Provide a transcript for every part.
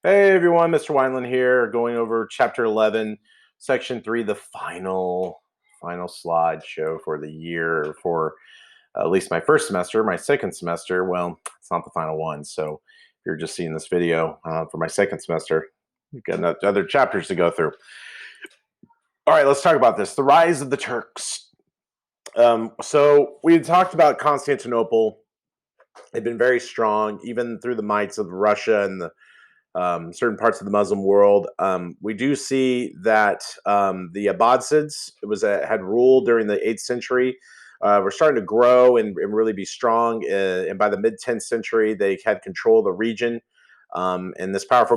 Hey everyone, Mr. Wineland here, going over chapter 11, section 3, the final slideshow for the year for at least my first semester. My second semester, well, it's not the final one. So if you're just seeing this video for my second semester, we've got other chapters to go through. All right, let's talk about this. The rise of the Turks. So we talked about Constantinople. They've been very strong, even through the mights of Russia and the certain parts of the Muslim world. We do see that the Abbasids had ruled during the 8th century. Were starting to grow and really be strong. And by the mid 10th century, they had control of the region. And this powerful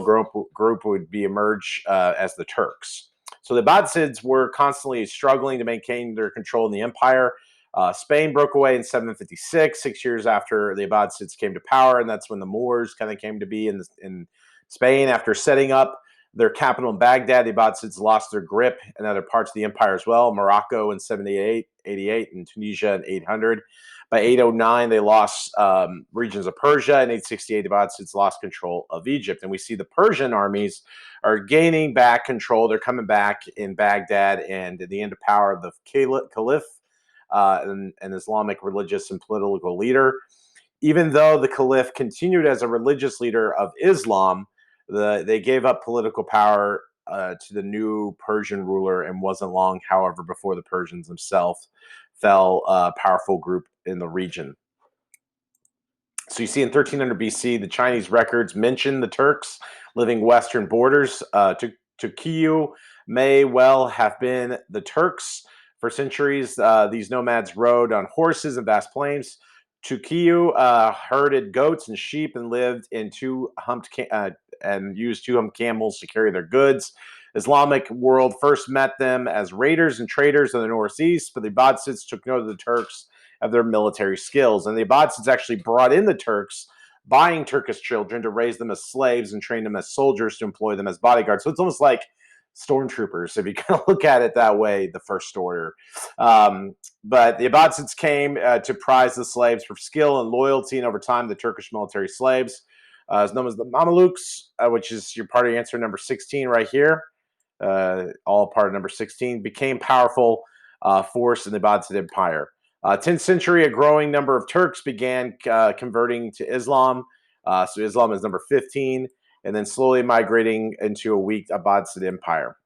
group would be emerge as the Turks. So the Abbasids were constantly struggling to maintain their control in the empire. Spain broke away in 756, 6 years after the Abbasids came to power, and that's when the Moors kind of came to be in Spain. After setting up their capital in Baghdad, the Abbasids lost their grip in other parts of the empire as well. Morocco in 788, and Tunisia in 800. By 809, they lost regions of Persia. In 868, the Abbasids lost control of Egypt. And we see the Persian armies are gaining back control. They're coming back in Baghdad, and at the end of power of the Caliph, an Islamic religious and political leader. Even though the Caliph continued as a religious leader of Islam, they gave up political power to the new Persian ruler, and wasn't long, however, before the Persians themselves fell a powerful group in the region. So you see in 1300 BC, the Chinese records mention the Turks living western borders. Turkiyu may well have been the Turks. For centuries, these nomads rode on horses in vast plains. Turkiyu herded goats and sheep and lived in and used two-humped camels to carry their goods. Islamic world first met them as raiders and traders in the northeast, but the Abbasids took note of the Turks of their military skills. And the Abbasids actually brought in the Turks, buying Turkish children to raise them as slaves and train them as soldiers to employ them as bodyguards. So it's almost like stormtroopers, if you kind of look at it that way, the first order. But the Abbasids came to prize the slaves for skill and loyalty, and over time, the Turkish military slaves, is known as the Mamelukes, which is your part of answer number 16 right here. All part of number 16, became powerful force in the Abbasid Empire. 10th century, a growing number of Turks began converting to Islam. So Islam is number 15, and then slowly migrating into a weak Abbasid Empire.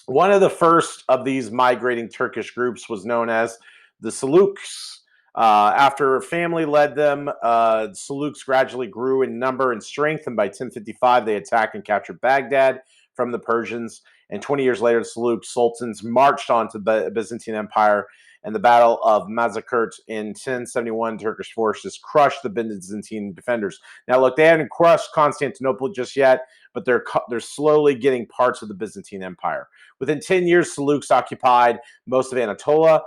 One of the first of these migrating Turkish groups was known as the Seljuks. After a family led them, Seljuks gradually grew in number and strength, and by 1055 they attacked and captured Baghdad from the Persians. And 20 years later, the Seljuk sultans marched onto the Byzantine Empire, and the Battle of Mazikert in 1071, Turkish forces crushed the Byzantine defenders. Now, look, they haven't crushed Constantinople just yet, but they're slowly getting parts of the Byzantine Empire. Within 10 years, Seljuks occupied most of Anatolia,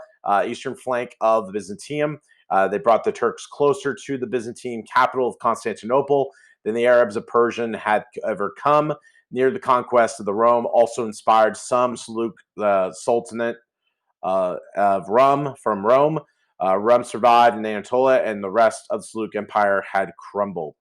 eastern flank of the Byzantium. They brought the Turks closer to the Byzantine capital of Constantinople than the Arabs of Persia had ever come. Near the conquest of the Rome, also inspired some Seljuk Sultanate of Rum from Rome. Rum survived in Anatolia, and the rest of the Seljuk Empire had crumbled.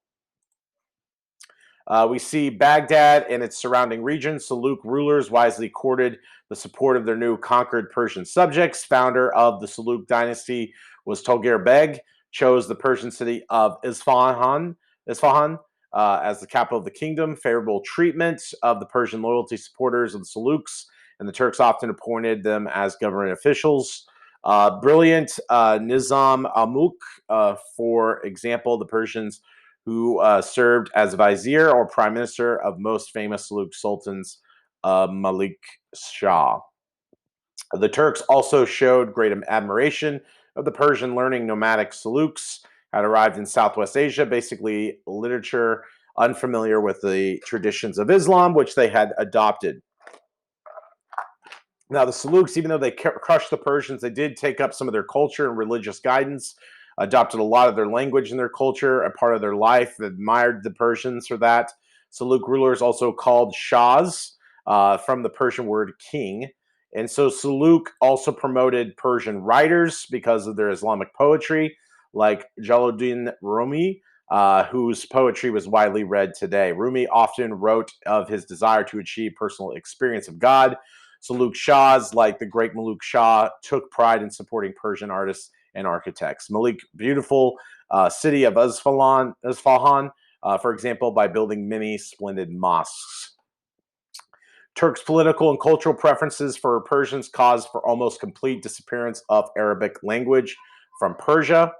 We see Baghdad and its surrounding regions. Seljuk rulers wisely courted the support of their new conquered Persian subjects. Founder of the Seljuk dynasty was Tolgir Beg, chose the Persian city of Isfahan as the capital of the kingdom. Favorable treatment of the Persian loyalty supporters of the Seljuks, and the Turks often appointed them as government officials. Brilliant Nizam Amuk, for example, the Persians who served as vizier or prime minister of most famous Seljuk sultans, Malik Shah. The Turks also showed great admiration of the Persian learning nomadic Seljuks, had arrived in Southwest Asia, basically literature unfamiliar with the traditions of Islam, which they had adopted. Now, the Seljuks, even though they crushed the Persians, they did take up some of their culture and religious guidance, adopted a lot of their language and their culture, a part of their life, admired the Persians for that. Seljuk rulers also called Shahs, from the Persian word king. And so Seljuk also promoted Persian writers because of their Islamic poetry, like Jalaluddin Rumi, whose poetry was widely read today. Rumi often wrote of his desire to achieve personal experience of God. Seljuk Shahs, like the great Malik Shah, took pride in supporting Persian artists and architects. Malik, beautiful city of Isfahan, for example, by building many splendid mosques. Turks' political and cultural preferences for Persians caused for almost complete disappearance of Arabic language from Persia.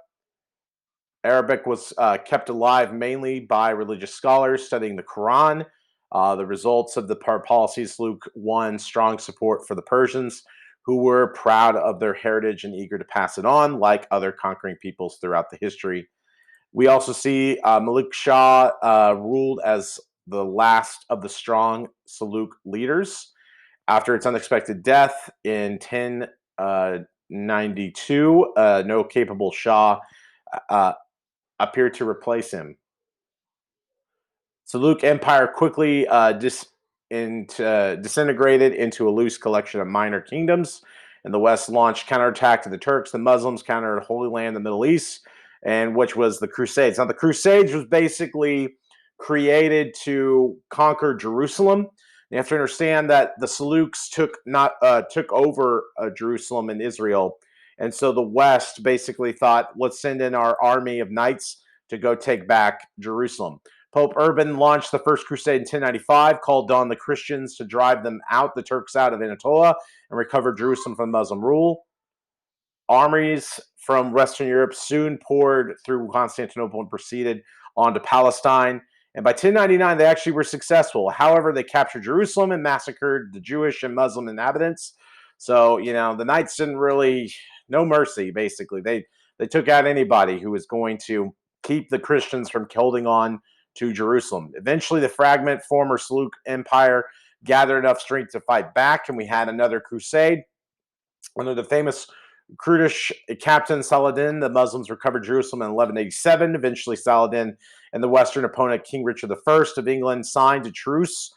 Arabic was kept alive mainly by religious scholars studying the Quran. The results of the policies Luke won strong support for the Persians, who were proud of their heritage and eager to pass it on, like other conquering peoples throughout the history. We also see Malik Shah ruled as the last of the strong Seljuk leaders. After its unexpected death in 1092, no capable Shah uh, appeared to replace him. Seljuk Empire quickly disintegrated into a loose collection of minor kingdoms. And the West launched counterattack to the Turks. The Muslims countered Holy Land, the Middle East, and which was the Crusades. Now, the Crusades was basically created to conquer Jerusalem. You have to understand that the Seljuks took over Jerusalem and Israel, and so the West basically thought, let's send in our army of knights to go take back Jerusalem. Pope Urban launched the First Crusade in 1095, called on the Christians to drive the Turks out of Anatolia, and recover Jerusalem from Muslim rule. Armies from Western Europe soon poured through Constantinople and proceeded on to Palestine. And by 1099, they actually were successful. However, they captured Jerusalem and massacred the Jewish and Muslim inhabitants. So, the Knights didn't really, no mercy, basically. They took out anybody who was going to keep the Christians from holding on to Jerusalem. Eventually, the fragment former Seljuk Empire gathered enough strength to fight back, and we had another crusade. Under the famous Kurdish captain Saladin, the Muslims recovered Jerusalem in 1187. Eventually, Saladin and the Western opponent, King Richard I of England, signed a truce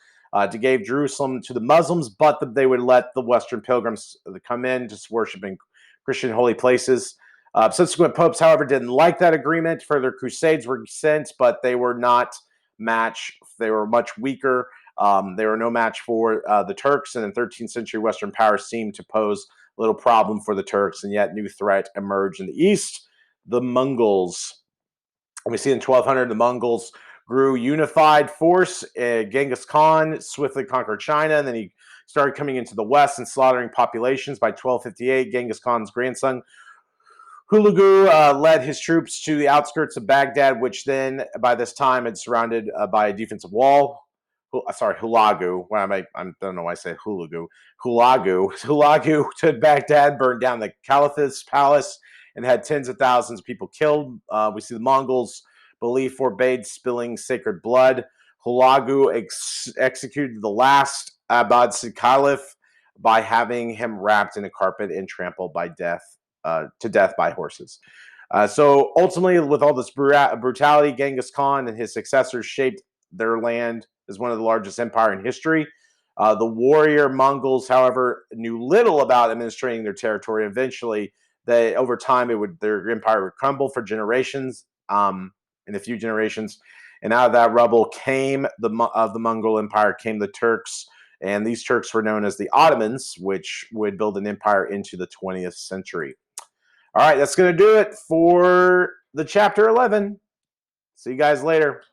to give Jerusalem to the Muslims, but they would let the Western pilgrims come in to worship in Christian holy places. Subsequent popes, however, didn't like that agreement. Further crusades were sent, but they were not match. They were much weaker. They were no match for the Turks, and in 13th century, Western powers seemed to pose little problem for the Turks, and yet new threat emerged in the east, the Mongols. And we see in 1200, the Mongols grew unified force. Genghis Khan swiftly conquered China, and then he started coming into the west and slaughtering populations. By 1258, Genghis Khan's grandson, Hulagu, led his troops to the outskirts of Baghdad, which then, by this time, had surrounded by a defensive wall. Hulagu. I don't know why I say Hulagu. Hulagu to Baghdad, burned down the Caliphate's palace, and had tens of thousands of people killed. We see the Mongols' belief forbade spilling sacred blood. Hulagu executed the last Abbasid caliph by having him wrapped in a carpet and trampled to death by horses. So ultimately, with all this brutality, Genghis Khan and his successors shaped their land as one of the largest empire in history. The warrior Mongols, however, knew little about administrating their territory. Eventually, over time, their empire would crumble for generations. In a few generations, and out of that rubble came the Mongol Empire, came the Turks, and these Turks were known as the Ottomans, which would build an empire into the 20th century. All right, that's going to do it for the chapter 11. See you guys later.